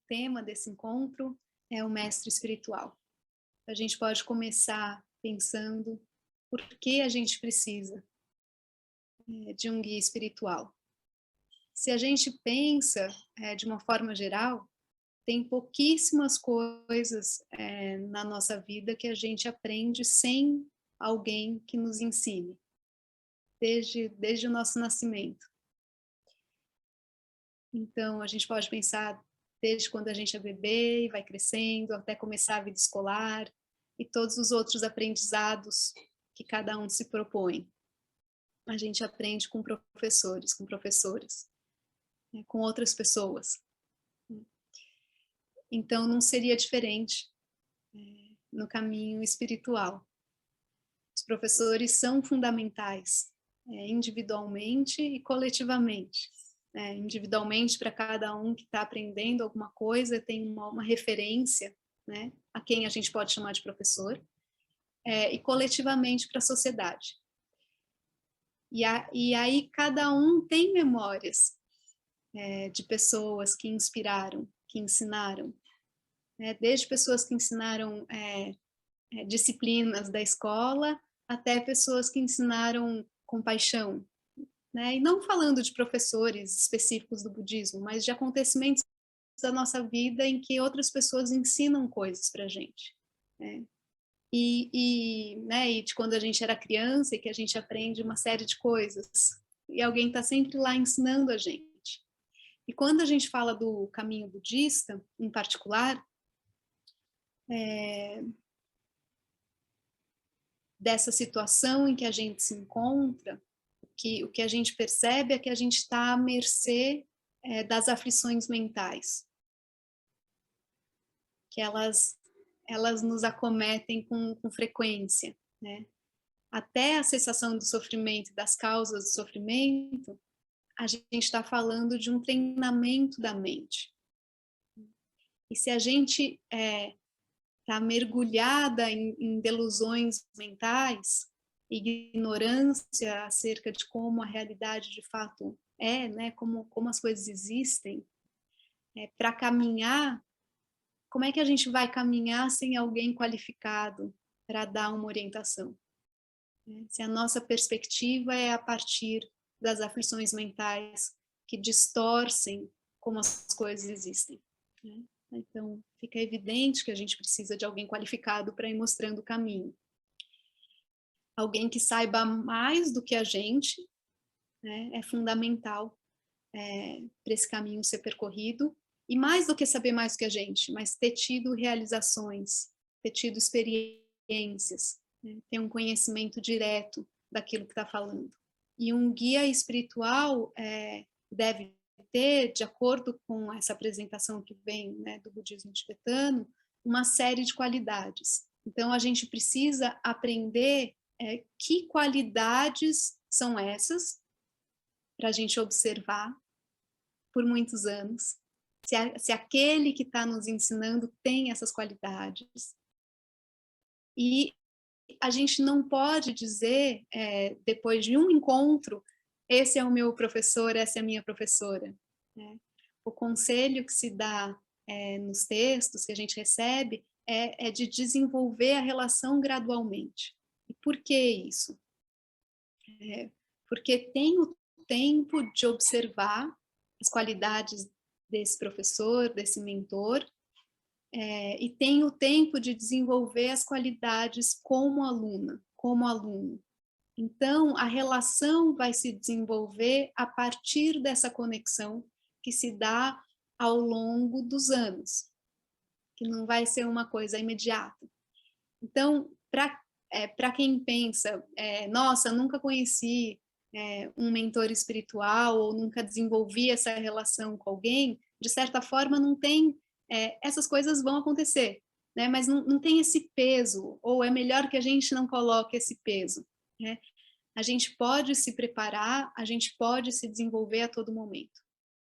tema desse encontro é o mestre espiritual. A gente pode começar pensando por que a gente precisa de um guia espiritual. Se a gente pensa de uma forma geral, tem pouquíssimas coisas na nossa vida que a gente aprende sem alguém que nos ensine, desde o nosso nascimento. Então, a gente pode pensar desde quando a gente é bebê e vai crescendo, até começar a vida escolar, e todos os outros aprendizados que cada um se propõe. A gente aprende com professores, com professoras, com outras pessoas. Então, não seria diferente no caminho espiritual. Os professores são fundamentais, individualmente e coletivamente. Individualmente, para cada um que está aprendendo alguma coisa, tem uma referência, né, a quem a gente pode chamar de professor, e coletivamente para a sociedade. E aí cada um tem memórias de pessoas que inspiraram, que ensinaram, desde pessoas que ensinaram disciplinas da escola, até pessoas que ensinaram compaixão, né? E não falando de professores específicos do budismo, mas de acontecimentos da nossa vida em que outras pessoas ensinam coisas para a gente, né? E de quando a gente era criança e que a gente aprende uma série de coisas, e alguém está sempre lá ensinando a gente. E quando a gente fala do caminho budista, em particular, dessa situação em que a gente se encontra, o que a gente percebe é que a gente está à mercê das aflições mentais, que elas nos acometem com frequência, né? Até a cessação do sofrimento, das causas do sofrimento, a gente está falando de um treinamento da mente. E se a gente está mergulhada em delusões mentais, ignorância acerca de como a realidade de fato né, como as coisas existem, para caminhar, como é que a gente vai caminhar sem alguém qualificado para dar uma orientação? Se a nossa perspectiva é a partir das aflições mentais que distorcem como as coisas existem, né? Então, fica evidente que a gente precisa de alguém qualificado para ir mostrando o caminho. Alguém que saiba mais do que a gente, né, é fundamental para esse caminho ser percorrido. E mais do que saber mais do que a gente, mas ter tido realizações, ter tido experiências, né, ter um conhecimento direto daquilo que está falando. E um guia espiritual deve ter, de acordo com essa apresentação que vem, né, do budismo tibetano, uma série de qualidades. Então, a gente precisa aprender que qualidades são essas, para a gente observar por muitos anos, se aquele que está nos ensinando tem essas qualidades. E a gente não pode dizer, depois de um encontro, esse é o meu professor, essa é a minha professora, né? O conselho que se dá nos textos que a gente recebe é de desenvolver a relação gradualmente. E por que isso? Porque tem o tempo de observar as qualidades desse professor, desse mentor, e tem o tempo de desenvolver as qualidades como aluna, como aluno. Então, a relação vai se desenvolver a partir dessa conexão que se dá ao longo dos anos, que não vai ser uma coisa imediata. Então, para quem pensa, nossa, nunca conheci um mentor espiritual ou nunca desenvolvi essa relação com alguém, de certa forma não tem, essas coisas vão acontecer, né? Mas não tem esse peso, ou é melhor que a gente não coloque esse peso, né? A gente pode se preparar, a gente pode se desenvolver a todo momento.